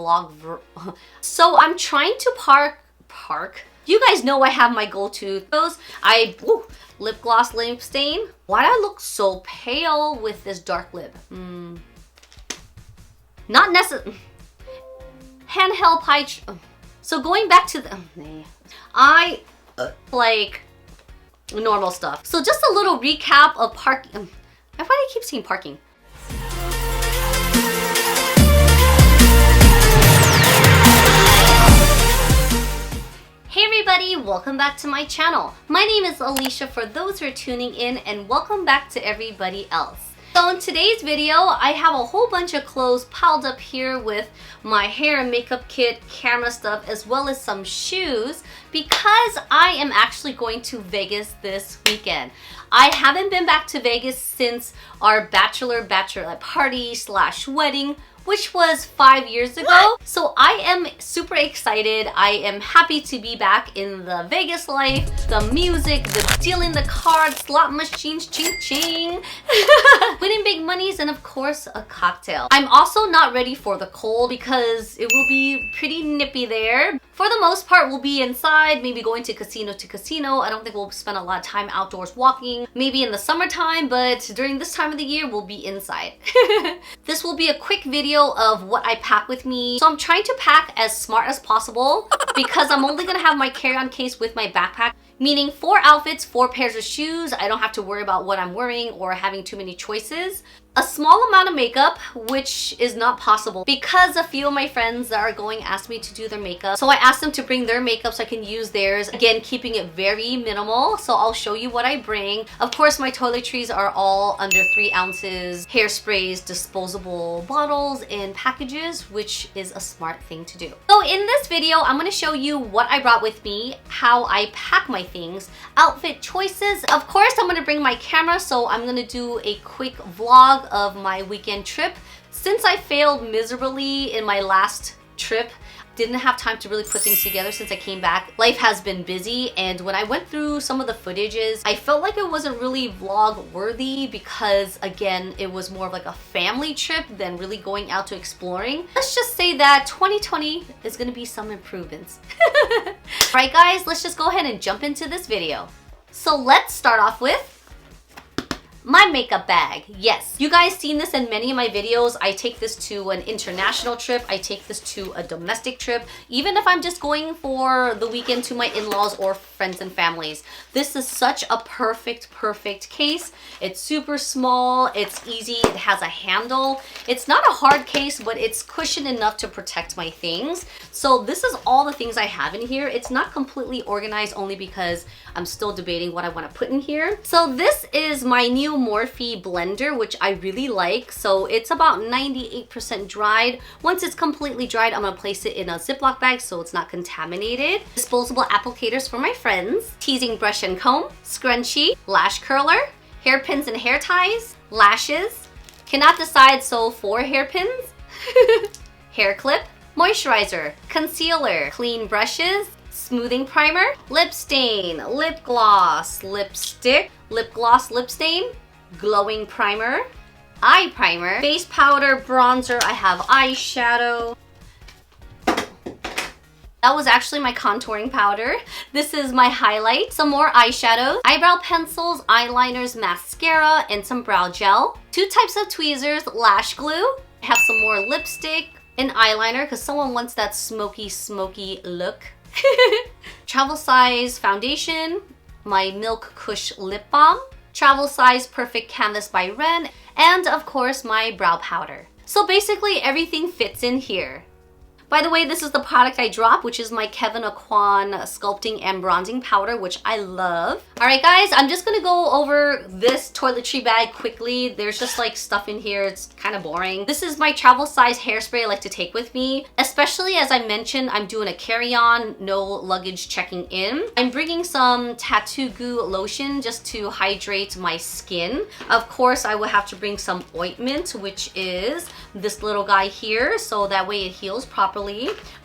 vlog. So I'm trying to park. You guys know I have my go-to. Lip gloss lip stain. Why do I look so pale with this dark lip? Not necessary. Handheld pie. So going back to the, I like normal stuff. So just a little recap of parking. Why do I keep saying parking? Hey everybody, welcome back to my channel. My name is Alicia for those who are tuning in, and welcome back to everybody else. So in today's video, I have a whole bunch of clothes piled up here with my hair and makeup kit, camera stuff, as well as some shoes because I am actually going to Vegas this weekend. I haven't been back to Vegas since our bachelorette party / wedding, which was 5 years ago. What? So I am super excited. I am happy to be back in the Vegas life, the music, the dealing the cards, slot machines, ching ching, winning big monies, and of course a cocktail. I'm also not ready for the cold because it will be pretty nippy there. For the most part, we'll be inside, maybe going to casino. I don't think we'll spend a lot of time outdoors walking, maybe in the summertime, but during this time of the year, we'll be inside. This will be a quick video of what I pack with me. So I'm trying to pack as smart as possible because I'm only gonna have my carry-on case with my backpack, meaning 4 outfits, 4 pairs of shoes. I don't have to worry about what I'm wearing or having too many choices. A small amount of makeup, which is not possible because a few of my friends that are going asked me to do their makeup. So I asked them to bring their makeup so I can use theirs. Again, keeping it very minimal. So I'll show you what I bring. Of course, my toiletries are all under 3 ounces. Hairsprays, disposable bottles, and packages, which is a smart thing to do. So in this video, I'm going to show you what I brought with me, how I pack my things, outfit choices. Of course, I'm going to bring my camera, so I'm going to do a quick vlog of my weekend trip. Since I failed miserably in my last trip, didn't have time to really put things together since I came back. Life has been busy, and when I went through some of the footages, I felt like it wasn't really vlog worthy because again, it was more of like a family trip than really going out to exploring. Let's just say that 2020 is gonna be some improvements. Alright guys, let's just go ahead and jump into this video. So let's start off with my makeup bag. Yes, you guys seen this in many of my videos. I take this to an international trip. I take this to a domestic trip. Even if I'm just going for the weekend to my in-laws or friends and families. This is such a perfect case. It's super small. It's easy. It has a handle. It's not a hard case, but it's cushioned enough to protect my things. So this is all the things I have in here. It's not completely organized only because I'm still debating what I want to put in here. So this is my new Morphe blender, which I really like. So it's about 98% dried. Once it's completely dried, I'm gonna place it in a Ziploc bag so it's not contaminated. Disposable applicators for my friends, teasing brush and comb, scrunchie, lash curler, hairpins and hair ties, lashes, cannot decide, so 4 hairpins, hair clip, moisturizer, concealer, clean brushes, smoothing primer, lip stain, lip gloss, lipstick, lip gloss, lip stain, glowing primer, eye primer, face powder, bronzer. I have eyeshadow. That was actually my contouring powder. This is my highlight, some more eyeshadow, eyebrow pencils, eyeliners, mascara, and some brow gel. 2 types of tweezers, lash glue. I have some more lipstick and eyeliner because someone wants that smoky look. Travel size foundation, my Milk Kush lip balm, travel size Perfect Canvas by Ren, and of course my brow powder. So basically everything fits in here. By the way, this is the product I dropped, which is my Kevyn Aucoin sculpting and bronzing powder, which I love. All right, guys, I'm just gonna go over this toiletry bag quickly. There's just like stuff in here. It's kind of boring. This is my travel size hairspray I like to take with me, especially as I mentioned, I'm doing a carry-on, no luggage checking in. I'm bringing some tattoo goo lotion just to hydrate my skin. Of course, I will have to bring some ointment, which is this little guy here, so that way it heals properly.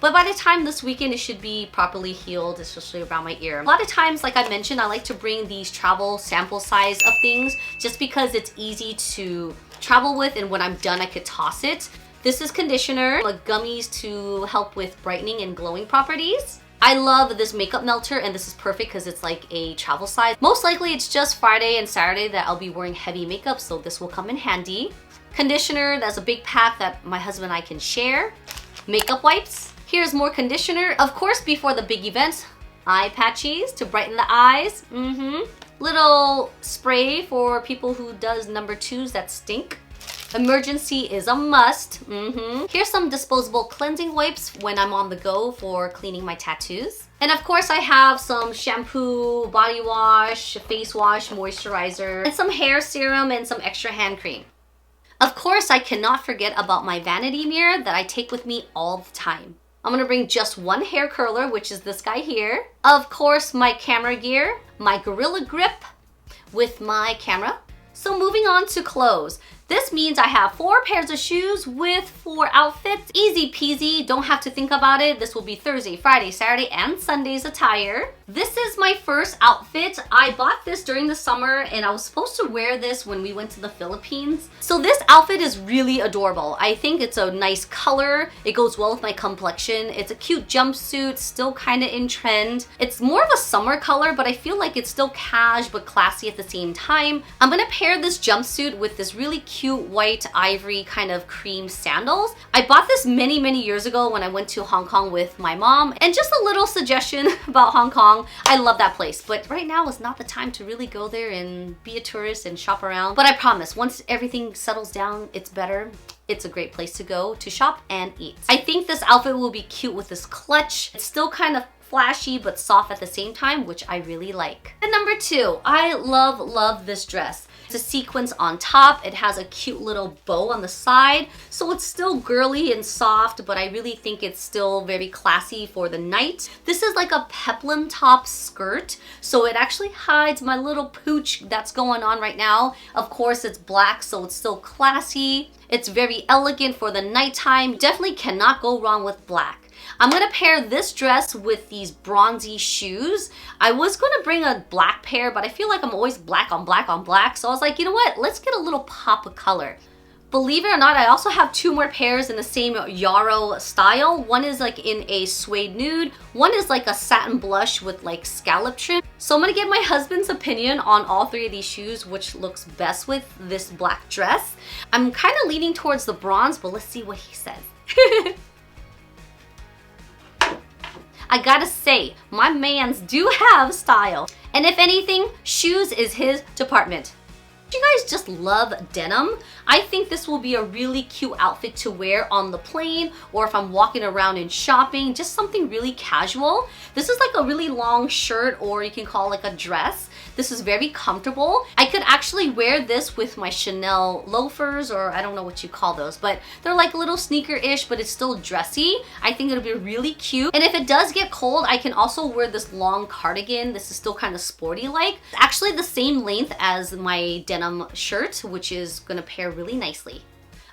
But by the time this weekend, it should be properly healed, especially around my ear. A lot of times, like I mentioned, I like to bring these travel sample size of things just because it's easy to travel with, and when I'm done, I could toss it. This is conditioner, like gummies to help with brightening and glowing properties. I love this makeup melter, and this is perfect because it's like a travel size. Most likely it's just Friday and Saturday that I'll be wearing heavy makeup, so this will come in handy. Conditioner, that's a big pack that my husband and I can share. Makeup wipes. Here's more conditioner. Of course, before the big events, eye patches to brighten the eyes. Little spray for people who does number 2s that stink. Emergency is a must. Here's some disposable cleansing wipes when I'm on the go for cleaning my tattoos. And of course I have some shampoo, body wash, face wash, moisturizer, and some hair serum and some extra hand cream. Of course I cannot forget about my vanity mirror that I take with me all the time. I'm gonna bring just one hair curler, which is this guy here. Of course my camera gear, my Gorilla Grip with my camera. So moving on to clothes. This means I have 4 pairs of shoes with 4 outfits. Easy peasy, don't have to think about it. This will be Thursday, Friday, Saturday, and Sunday's attire. This is my first outfit. I bought this during the summer and I was supposed to wear this when we went to the Philippines. So this outfit is really adorable. I think it's a nice color. It goes well with my complexion. It's a cute jumpsuit, still kind of in trend. It's more of a summer color, but I feel like it's still cash but classy at the same time. I'm gonna pair this jumpsuit with this really cute white ivory kind of cream sandals. I bought this many years ago when I went to Hong Kong with my mom. And just a little suggestion about Hong Kong. I love that place, but right now is not the time to really go there and be a tourist and shop around. But I promise, once everything settles down, it's better. It's a great place to go to shop and eat. I think this outfit will be cute with this clutch. It's still kind of flashy but soft at the same time, which I really like. And number 2, I love this dress. It's a sequence on top. It has a cute little bow on the side. So it's still girly and soft, but I really think it's still very classy for the night. This is like a peplum top skirt. So it actually hides my little pooch that's going on right now. Of course, it's black, so it's still classy. It's very elegant for the nighttime. Definitely cannot go wrong with black. I'm gonna pair this dress with these bronzy shoes. I was gonna bring a black pair, but I feel like I'm always black on black on black. So I was like, you know what? Let's get a little pop of color. Believe it or not, I also have 2 more pairs in the same yarrow style. One is like in a suede nude. One is like a satin blush with like scallop trim. So I'm gonna get my husband's opinion on all 3 of these shoes, which looks best with this black dress. I'm kind of leaning towards the bronze, but let's see what he says. I gotta say, my mans do have style. And if anything, shoes is his department. Do you guys just love denim? I think this will be a really cute outfit to wear on the plane or if I'm walking around and shopping, just something really casual. This is like a really long shirt, or you can call it like a dress. This is very comfortable. I could actually wear this with my Chanel loafers, or I don't know what you call those, but they're like little sneaker-ish, but it's still dressy. I think it'll be really cute. And if it does get cold, I can also wear this long cardigan. This is still kind of sporty-like. Actually the same length as my denim shirt, which is gonna pair really nicely.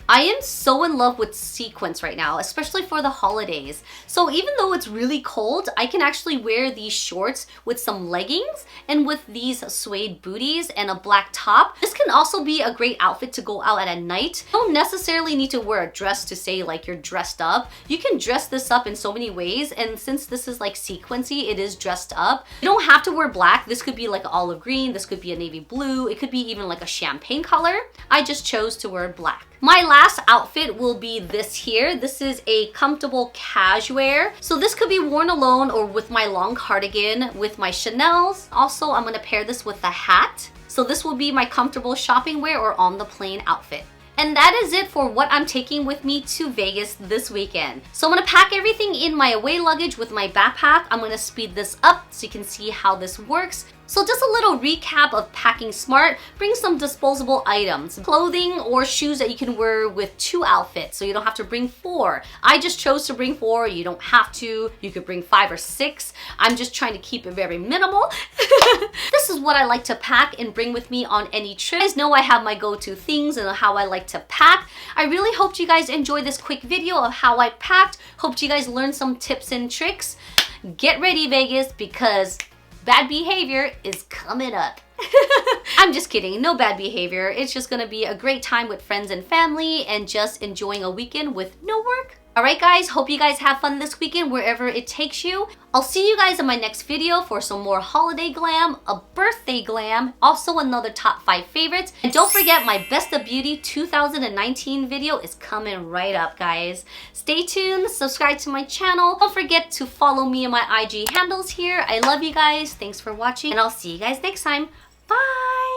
I am so in love with Sequince right now, especially for the holidays. So even though it's really cold, I can actually wear these shorts with some leggings and with these suede booties and a black top. This can also be a great outfit to go out at night. You don't necessarily need to wear a dress to say like you're dressed up. You can dress this up in so many ways, and since this is like sequency, it is dressed up. You don't have to wear black. This could be like olive green, this could be a navy blue, it could be even like a champagne color. I just chose to wear black. My last outfit will be this here. This is a comfortable casual. So this could be worn alone or with my long cardigan, with my Chanel's. Also, I'm gonna pair this with a hat. So this will be my comfortable shopping wear or on the plane outfit. And that is it for what I'm taking with me to Vegas this weekend. So I'm gonna pack everything in my away luggage with my backpack. I'm gonna speed this up so you can see how this works. So just a little recap of packing smart. Bring some disposable items, clothing or shoes that you can wear with 2 outfits, so you don't have to bring 4. I just chose to bring 4. You don't have to. You could bring 5 or 6. I'm just trying to keep it very minimal. This is what I like to pack and bring with me on any trip. You guys know I have my go-to things and how I like to pack. I really hope you guys enjoyed this quick video of how I packed. Hope you guys learned some tips and tricks. Get ready, Vegas, because bad behavior is coming up. I'm just kidding, no bad behavior. It's just gonna be a great time with friends and family and just enjoying a weekend with no work. Alright guys, hope you guys have fun this weekend wherever it takes you. I'll see you guys in my next video for some more holiday glam, a birthday glam, also another top 5 favorites. And don't forget my Best of Beauty 2019 video is coming right up, guys. Stay tuned, subscribe to my channel. Don't forget to follow me on my IG handles here. I love you guys. Thanks for watching and I'll see you guys next time. Bye!